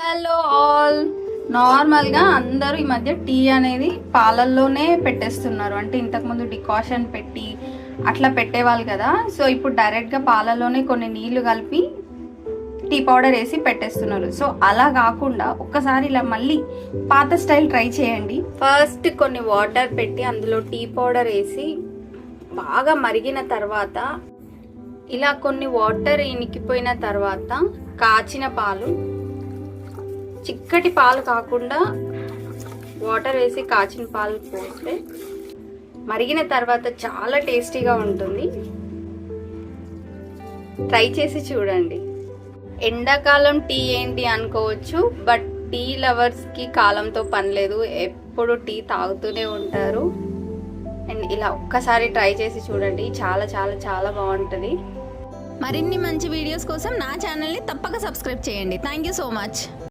Hello all. నార్మల్గా అందరూ ఈ మధ్య టీ అనేది పాలల్లోనే పెట్టేస్తున్నారు. అంటే ఇంతకుముందు డికాషన్ పెట్టి అట్లా పెట్టేవాళ్ళు కదా. సో ఇప్పుడు డైరెక్ట్గా పాలల్లోనే కొన్ని నీళ్లు కలిపి టీ పౌడర్ వేసి పెట్టేస్తున్నారు. సో అలా కాకుండా ఒక్కసారి ఇలా మళ్ళీ పాత స్టైల్ ట్రై చేయండి. ఫస్ట్ కొన్ని వాటర్ పెట్టి అందులో టీ పౌడర్ వేసి బాగా మరిగిన తర్వాత ఇలా కొన్ని వాటర్ ఇనికిపోయిన తర్వాత కాచిన పాలు, చిక్కటి పాలు కాకుండా వాటర్ వేసి కాచిన పాలు పోస్తే మరిగిన తర్వాత చాలా టేస్టీగా ఉంటుంది. ట్రై చేసి చూడండి. ఎండాకాలం టీ ఏంటి అనుకోవచ్చు, బట్ టీ లవర్స్కి కాలంతో పని లేదు, ఎప్పుడు టీ తాగుతూనే ఉంటారు. అండ్ ఇలా ఒక్కసారి ట్రై చేసి చూడండి, చాలా చాలా చాలా బాగుంటుంది. మరిన్ని మంచి వీడియోస్ కోసం నా ఛానల్ని తప్పక సబ్స్క్రైబ్ చేయండి. Thank you so much.